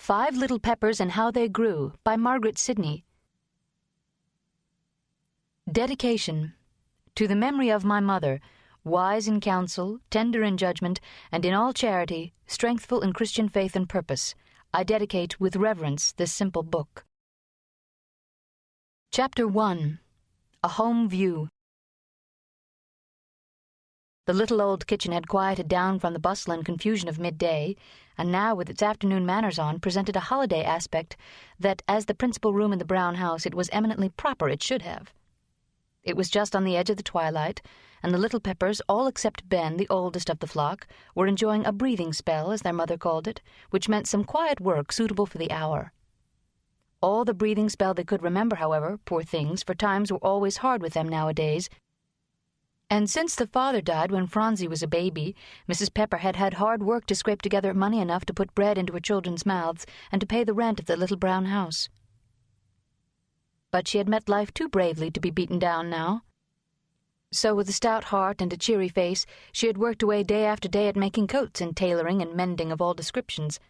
5 Little Peppers and How They Grew by Margaret Sidney. Dedication. To the memory of my mother, wise in counsel, tender in judgment, and in all charity, strengthful in Christian faith and purpose, I dedicate with reverence this simple book. Chapter 1. A Home View. The little old kitchen had quieted down from the bustle and confusion of midday, and now, with its afternoon manners on, presented a holiday aspect that, as the principal room in the brown house, it was eminently proper it should have. It was just on the edge of the twilight, and the little Peppers, all except Ben, the oldest of the flock, were enjoying a breathing spell, as their mother called it, which meant some quiet work suitable for the hour. All the breathing spell they could remember, however, poor things, for times were always hard with them nowadays, and since the father died when Phronsie was a baby, Mrs. Pepper had had hard work to scrape together money enough to put bread into her children's mouths and to pay the rent of the little brown house. But she had met life too bravely to be beaten down now. So with a stout heart and a cheery face, she had worked away day after day at making coats and tailoring and mending of all descriptions.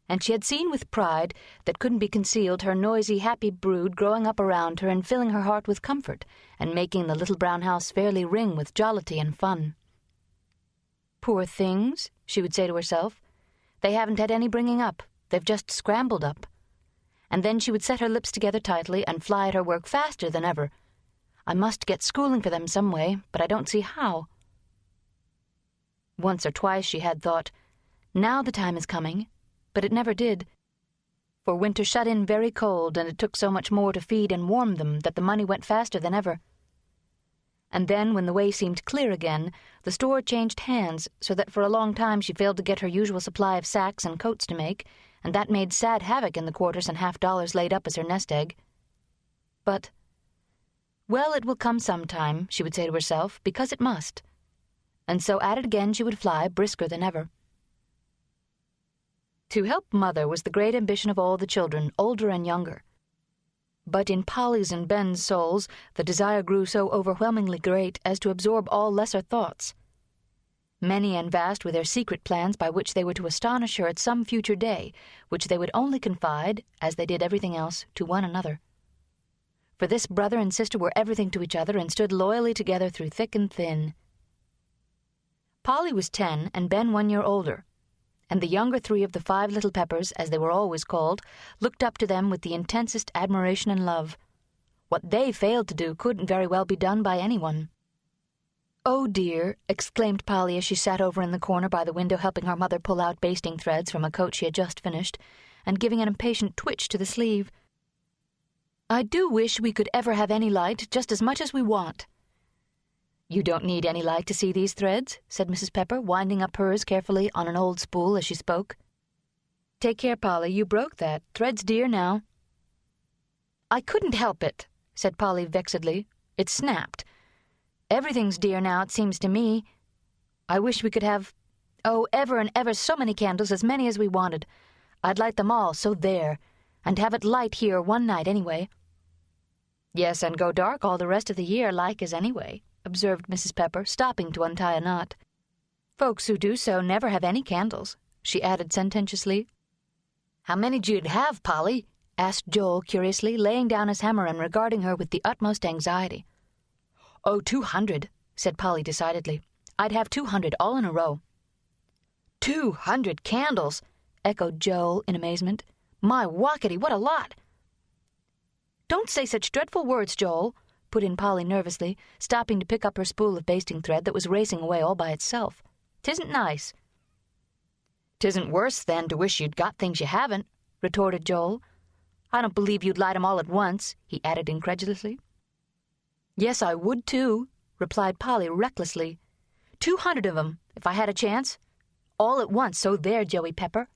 And she had seen with pride that couldn't be concealed her noisy, happy brood growing up around her and filling her heart with comfort, and making the little brown house fairly ring with jollity and fun. Poor things, she would say to herself. They haven't had any bringing up. They've just scrambled up. And then she would set her lips together tightly and fly at her work faster than ever. I must get schooling for them some way, but I don't see how. Once or twice she had thought, now the time is coming, but it never did, for winter shut in very cold, and it took so much more to feed and warm them that the money went faster than ever. And then, when the way seemed clear again, the store changed hands, so that for a long time she failed to get her usual supply of sacks and coats to make, and that made sad havoc in the quarters and $50 laid up as her nest egg. But, well, it will come sometime, she would say to herself, because it must. And so at it again she would fly, brisker than ever. To help Mother was the great ambition of all the children, older and younger. But in Polly's and Ben's souls the desire grew so overwhelmingly great as to absorb all lesser thoughts. Many and vast were their secret plans by which they were to astonish her at some future day, which they would only confide, as they did everything else, to one another. For this brother and sister were everything to each other and stood loyally together through thick and thin. Polly was 10 and Ben 1 year older, and the younger 3 of the 5 Little Peppers, as they were always called, looked up to them with the intensest admiration and love. What they failed to do couldn't very well be done by anyone. "Oh, dear," exclaimed Polly as she sat over in the corner by the window helping her mother pull out basting threads from a coat she had just finished, and giving an impatient twitch to the sleeve. "I do wish we could ever have any light, just as much as we want." "You don't need any light to see these threads," said Mrs. Pepper, winding up hers carefully on an old spool as she spoke. "Take care, Polly, you broke that. Thread's dear now." "I couldn't help it," said Polly vexedly. "It snapped. Everything's dear now, it seems to me. I wish we could have, ever and ever so many candles, as many as we wanted. I'd light them all, so there, and have it light here one night anyway." "Yes, and go dark all the rest of the year, like as anyway," observed Mrs. Pepper, stopping to untie a knot. "Folks who do so never have any candles," she added sententiously. "How many d'you have, Polly?" asked Joel curiously, laying down his hammer and regarding her with the utmost anxiety. "Oh, 200, said Polly decidedly. "I'd have 200 all in a row." 200 candles, echoed Joel in amazement. "My wockety, what a lot!" "Don't say such dreadful words, Joel," put in Polly nervously, stopping to pick up her spool of basting thread that was racing away all by itself. "'Tisn't nice." "'Tisn't worse, then, to wish you'd got things you haven't," retorted Joel. "I don't believe you'd light 'em all at once," he added incredulously. "Yes, I would, too," replied Polly recklessly. 200 of 'em, if I had a chance. All at once, so there, Joey Pepper."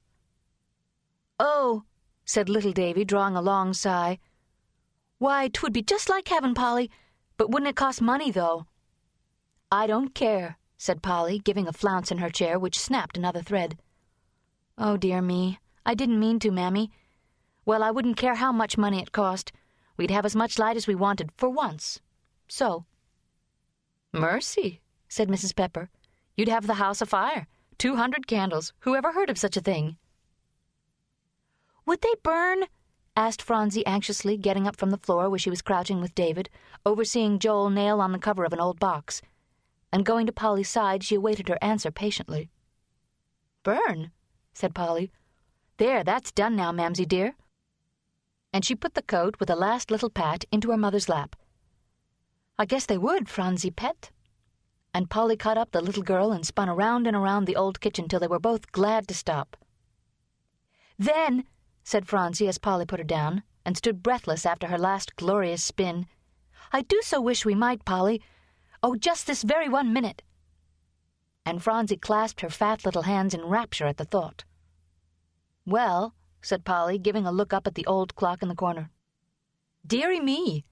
"Oh," said little Davy, drawing a long sigh. "Why, 'twould be just like heaven, Polly, but wouldn't it cost money, though?" "I don't care," said Polly, giving a flounce in her chair, which snapped another thread. "Oh, dear me, I didn't mean to, Mammy. Well, I wouldn't care how much money it cost. We'd have as much light as we wanted, for once. So." "Mercy," said Mrs. Pepper. "You'd have the house afire. 200 candles. Who ever heard of such a thing?" "Would they burn?" asked Phronsie anxiously, getting up from the floor where she was crouching with David, overseeing Joel nail on the cover of an old box. And going to Polly's side, she awaited her answer patiently. "Burn?" said Polly. "There, that's done now, Mamsie dear." And she put the coat, with a last little pat, into her mother's lap. "I guess they would, Phronsie pet." And Polly caught up the little girl and spun around and around the old kitchen till they were both glad to stop. "Then," said Phronsie as Polly put her down, and stood breathless after her last glorious spin, "I do so wish we might, Polly. Oh, just this very 1 minute." And Phronsie clasped her fat little hands in rapture at the thought. "Well," said Polly, giving a look up at the old clock in the corner. "Dearie me!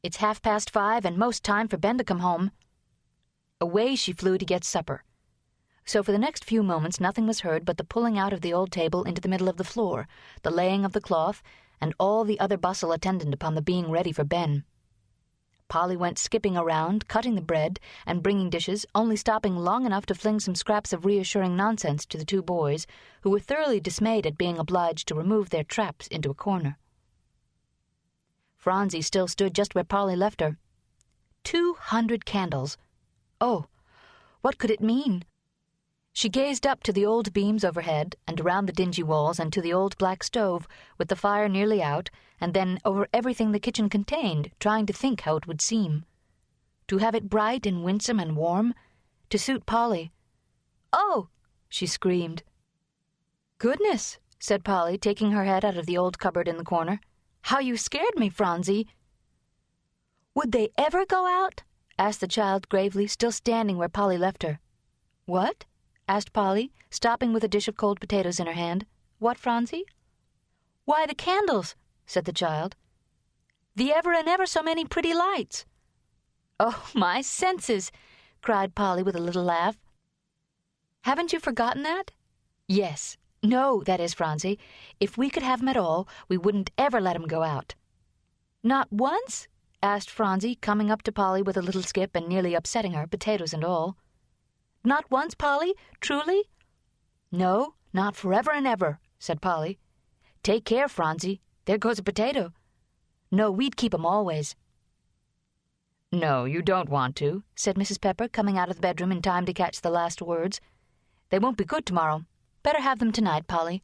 It's 5:30 and most time for Ben to come home." Away she flew to get supper. So for the next few moments nothing was heard but the pulling out of the old table into the middle of the floor, the laying of the cloth, and all the other bustle attendant upon the being ready for Ben. Polly went skipping around, cutting the bread, and bringing dishes, only stopping long enough to fling some scraps of reassuring nonsense to the two boys, who were thoroughly dismayed at being obliged to remove their traps into a corner. Phronsie still stood just where Polly left her. 200 candles. Oh, what could it mean? She gazed up to the old beams overhead, and around the dingy walls, and to the old black stove, with the fire nearly out, and then over everything the kitchen contained, trying to think how it would seem. To have it bright and winsome and warm, to suit Polly. "Oh!" she screamed. "Goodness!" said Polly, taking her head out of the old cupboard in the corner. "How you scared me, Phronsie!" "Would they ever go out?" asked the child gravely, still standing where Polly left her. "What?" asked Polly, stopping with a dish of cold potatoes in her hand. "What, Phronsie?" "Why, the candles," said the child. "The ever and ever so many pretty lights." "Oh, my senses!" cried Polly with a little laugh. "Haven't you forgotten that?" "Yes. No, that is, Phronsie, if we could have 'em at all, we wouldn't ever let 'em go out." "Not once?" asked Phronsie, coming up to Polly with a little skip and nearly upsetting her, potatoes and all. "Not once, Polly? Truly?" "No, not forever and ever," said Polly. "Take care, Phronsie. There goes a potato. No, we'd keep 'em always." "No, you don't want to," said Mrs. Pepper, coming out of the bedroom in time to catch the last words. "They won't be good tomorrow. Better have them tonight, Polly."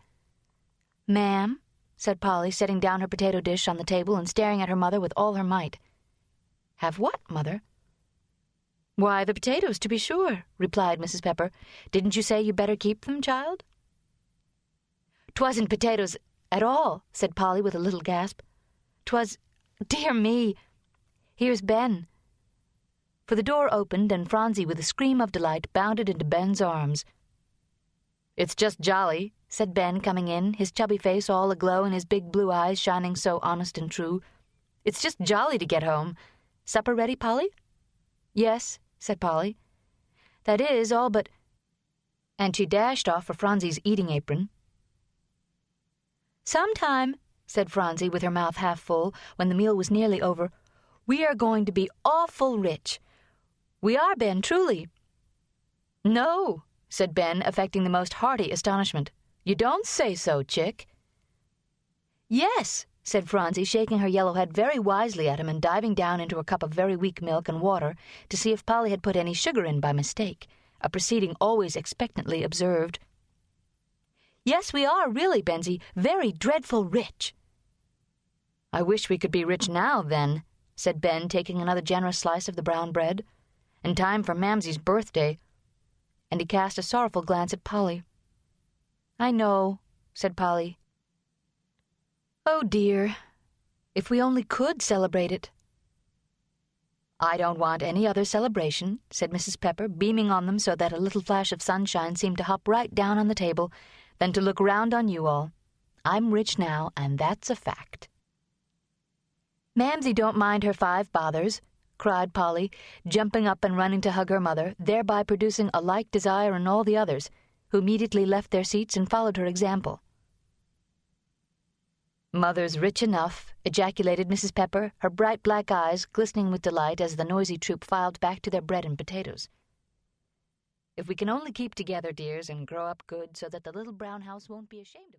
"Ma'am," said Polly, setting down her potato dish on the table and staring at her mother with all her might. "Have what, Mother?" "Why, the potatoes, to be sure," replied Mrs. Pepper. "Didn't you say you better keep them, child?" "'Twasn't potatoes at all," said Polly with a little gasp. "Dear me! Here's Ben." For the door opened, and Phronsie, with a scream of delight, bounded into Ben's arms. "It's just jolly," said Ben, coming in, his chubby face all aglow and his big blue eyes shining so honest and true. "It's just jolly to get home. Supper ready, Polly?" "Yes," said Polly. "That is, all but—" And she dashed off for Phronsie's eating apron. "Sometime," said Phronsie, with her mouth half full, when the meal was nearly over, "we are going to be awful rich. We are, Ben, truly." "No," said Ben, affecting the most hearty astonishment. "You don't say so, chick." "Yes," said Phronsie, shaking her yellow head very wisely at him and diving down into a cup of very weak milk and water to see if Polly had put any sugar in by mistake, a proceeding always expectantly observed. "Yes, we are really, Bensie, very dreadful rich." "I wish we could be rich now, then," said Ben, taking another generous slice of the brown bread. "In time for Mamsie's birthday." And he cast a sorrowful glance at Polly. "I know," said Polly. "Oh, dear, if we only could celebrate it." "I don't want any other celebration," said Mrs. Pepper, beaming on them so that a little flash of sunshine seemed to hop right down on the table, than to look round on you all. "I'm rich now, and that's a fact." "Mamsie don't mind her 5 bothers," cried Polly, jumping up and running to hug her mother, thereby producing a like desire in all the others, who immediately left their seats and followed her example. "Mother's rich enough," ejaculated Mrs. Pepper, her bright black eyes glistening with delight as the noisy troop filed back to their bread and potatoes. "If we can only keep together, dears, and grow up good so that the little brown house won't be ashamed of us."